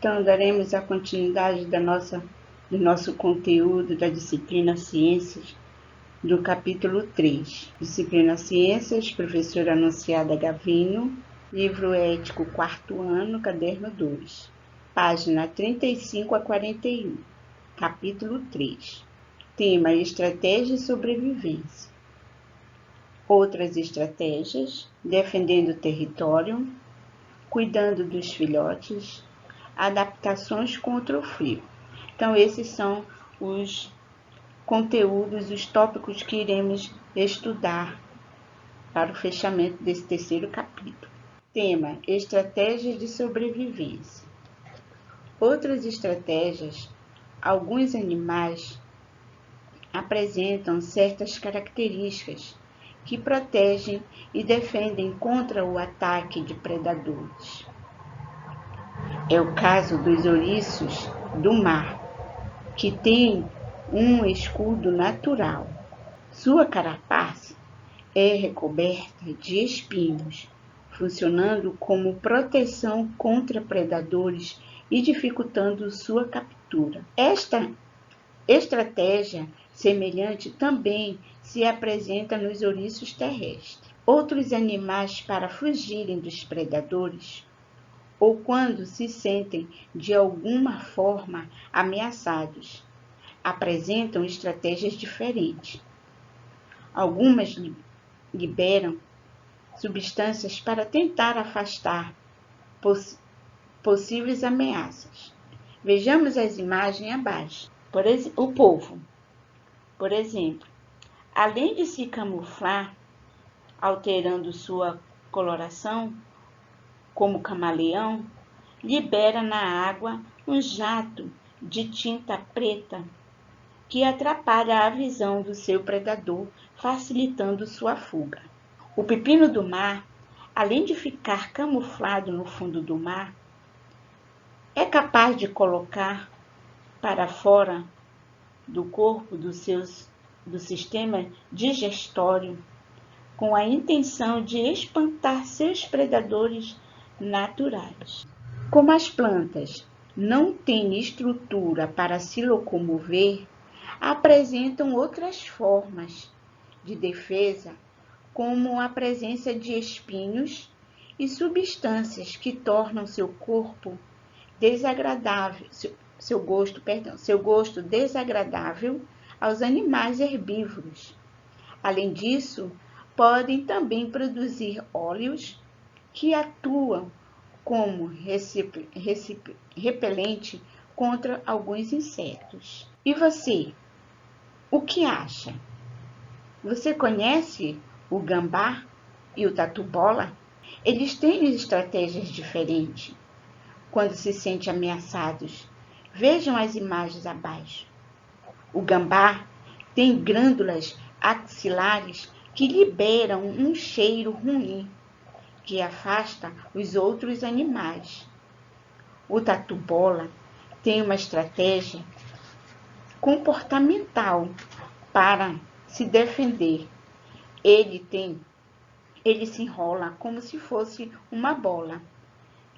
então, daremos a continuidade do nosso conteúdo da disciplina Ciências, do capítulo 3. Disciplina Ciências, professora Anunciada Gavino, livro ético, 4º ano, caderno 2, página 35 a 41, capítulo 3. Tema: Estratégia e sobrevivência. Outras estratégias: defendendo o território, cuidando dos filhotes, adaptações contra o frio. Então, esses são os conteúdos, os tópicos que iremos estudar para o fechamento desse 3º capítulo. Tema: estratégias de sobrevivência. Outras estratégias: alguns animais apresentam certas características que protegem e defendem contra o ataque de predadores. É o caso dos ouriços do mar, que têm um escudo natural. Sua carapaça é recoberta de espinhos, funcionando como proteção contra predadores e dificultando sua captura. Esta estratégia semelhante também se apresenta nos ouriços terrestres. Outros animais, para fugirem dos predadores, ou quando se sentem de alguma forma ameaçados, apresentam estratégias diferentes. Algumas liberam substâncias para tentar afastar possíveis ameaças. Vejamos as imagens abaixo. O polvo, por exemplo, além de se camuflar, alterando sua coloração, como camaleão, libera na água um jato de tinta preta que atrapalha a visão do seu predador, facilitando sua fuga. O pepino do mar, além de ficar camuflado no fundo do mar, é capaz de colocar para fora do corpo do sistema digestório, com a intenção de espantar seus predadores naturais. Como as plantas não têm estrutura para se locomover, apresentam outras formas de defesa, como a presença de espinhos e substâncias que tornam seu corpo desagradável, seu gosto desagradável aos animais herbívoros. Além disso, podem também produzir óleos que atuam como repelente contra alguns insetos. E você, o que acha? Você conhece o gambá e o tatu-bola? Eles têm estratégias diferentes quando se sentem ameaçados. Vejam as imagens abaixo. O gambá tem glândulas axilares que liberam um cheiro ruim, que afasta os outros animais. O tatu-bola tem uma estratégia comportamental para se defender. Ele se enrola como se fosse uma bola.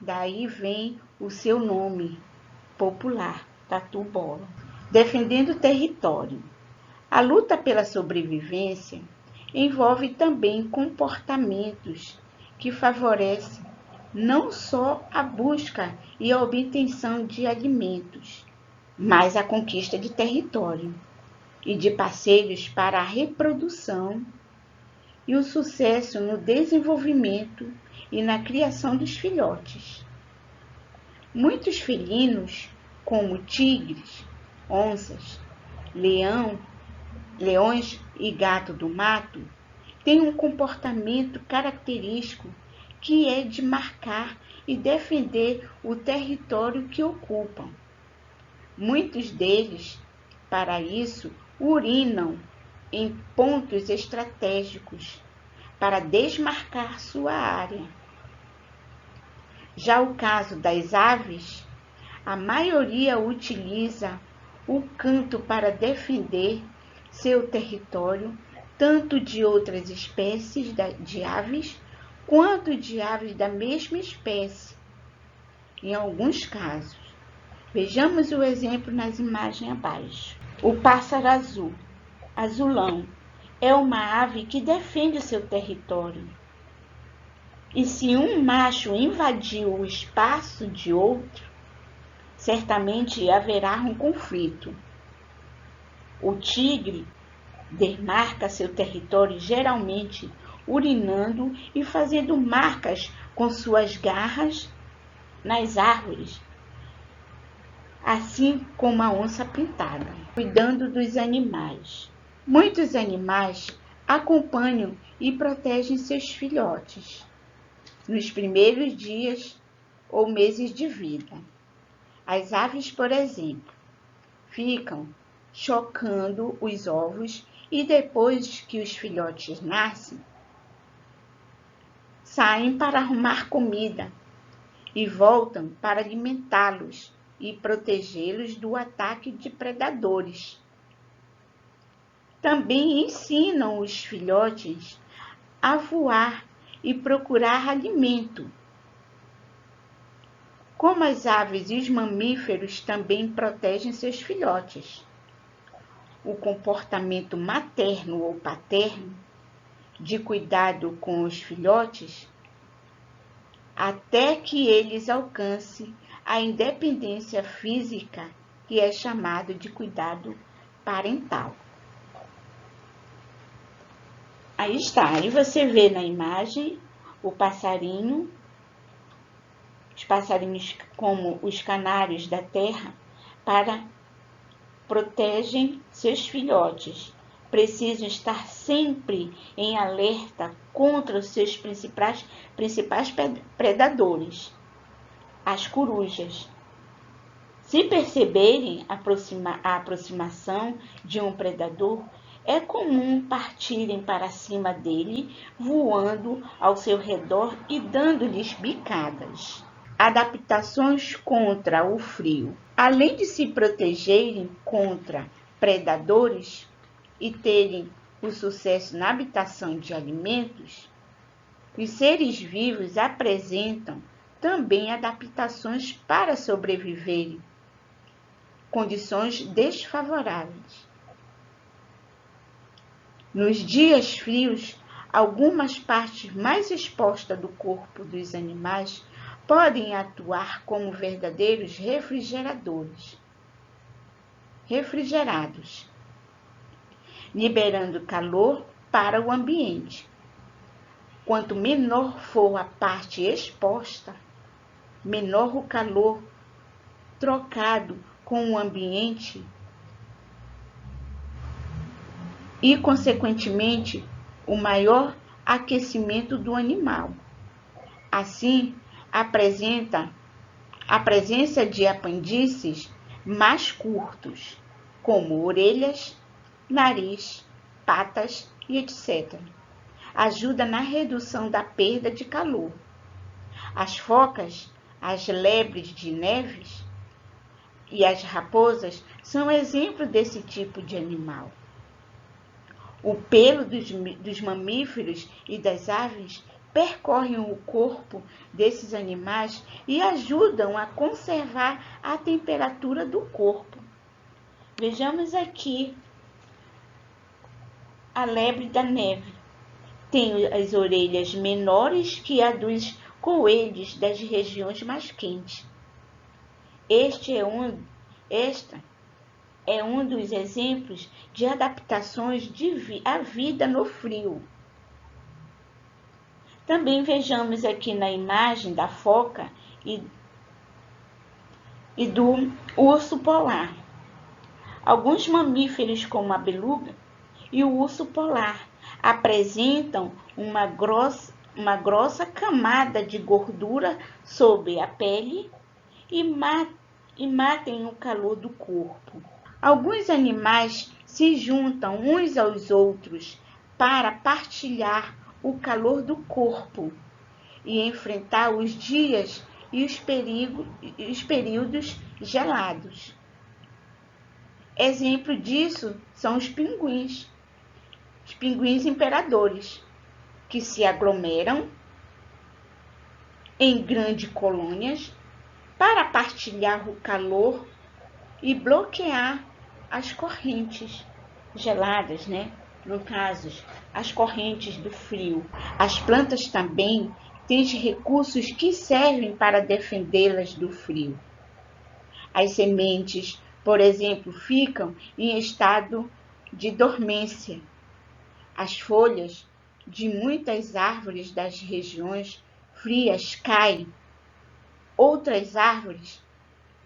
Daí vem o seu nome popular, tatu-bola. Defendendo o território. A luta pela sobrevivência envolve também comportamentos que favorecem não só a busca e a obtenção de alimentos, mas a conquista de território e de parceiros para a reprodução e o sucesso no desenvolvimento e na criação dos filhotes. Muitos felinos, como tigres, onças, leões e gato do mato, têm um comportamento característico que é de marcar e defender o território que ocupam. Muitos deles, para isso, urinam em pontos estratégicos para desmarcar sua área. Já o caso das aves, a maioria utiliza o canto para defender seu território, tanto de outras espécies de aves, quanto de aves da mesma espécie. Em alguns casos, Vejamos o exemplo nas imagens abaixo. O pássaro azul, azulão, é uma ave que defende o seu território. E se um macho invadiu o espaço de outro, certamente haverá um conflito. O tigre demarca seu território geralmente urinando e fazendo marcas com suas garras nas árvores, assim como a onça pintada, cuidando dos animais. Muitos animais acompanham e protegem seus filhotes nos primeiros dias ou meses de vida. As aves, por exemplo, ficam chocando os ovos e depois que os filhotes nascem, saem para arrumar comida e voltam para alimentá-los e protegê-los do ataque de predadores. Também ensinam os filhotes a voar e procurar alimento. Como as aves e os mamíferos também protegem seus filhotes. O comportamento materno ou paterno de cuidado com os filhotes até que eles alcancem a independência física, que é chamado de cuidado parental. Aí está, aí você vê na imagem o passarinho, os passarinhos como os canários da terra, protegem seus filhotes. Precisam estar sempre em alerta contra os seus principais predadores, as corujas. Se perceberem a aproximação de um predador, é comum partirem para cima dele, voando ao seu redor e dando-lhes bicadas. Adaptações contra o frio. Além de se protegerem contra predadores e terem o sucesso na habitação de alimentos, os seres vivos apresentam também adaptações para sobreviverem condições desfavoráveis. Nos dias frios, algumas partes mais expostas do corpo dos animais podem atuar como verdadeiros refrigerados, liberando calor para o ambiente. Quanto menor for a parte exposta, menor o calor trocado com o ambiente e, consequentemente, o maior aquecimento do animal. Assim, apresenta a presença de apêndices mais curtos, como orelhas, nariz, patas e etc. Ajuda na redução da perda de calor. As focas, as lebres de neves e as raposas são exemplos desse tipo de animal. O pelo dos mamíferos e das aves percorrem o corpo desses animais e ajudam a conservar a temperatura do corpo. Vejamos aqui a lebre da neve. Tem as orelhas menores que a dos coelhos das regiões mais quentes. Esta é um dos exemplos de adaptações à vida no frio. Também vejamos aqui na imagem da foca e do urso polar. Alguns mamíferos, como a beluga e o urso polar, apresentam uma grossa camada de gordura sobre a pele e matem o calor do corpo. Alguns animais se juntam uns aos outros para partilhar o calor do corpo e enfrentar os dias e os períodos gelados. Exemplo disso são os pinguins imperadores, que se aglomeram em grandes colônias para partilhar o calor e bloquear as correntes geladas, né? No caso, as correntes do frio. As plantas também têm recursos que servem para defendê-las do frio. As sementes, por exemplo, ficam em estado de dormência. As folhas de muitas árvores das regiões frias caem. Outras árvores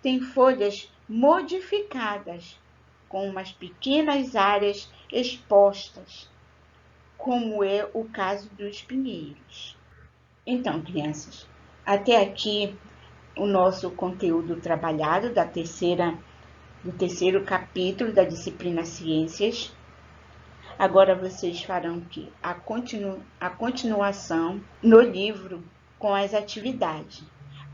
têm folhas modificadas, com umas pequenas áreas expostas, como é o caso dos pinheiros. Então, crianças, até aqui o nosso conteúdo trabalhado do terceiro capítulo da disciplina Ciências. Agora vocês farão a continuação no livro com as atividades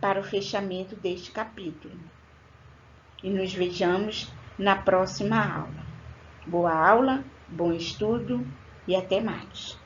para o fechamento deste capítulo. E nos vejamos na próxima aula. Boa aula, bom estudo e até mais.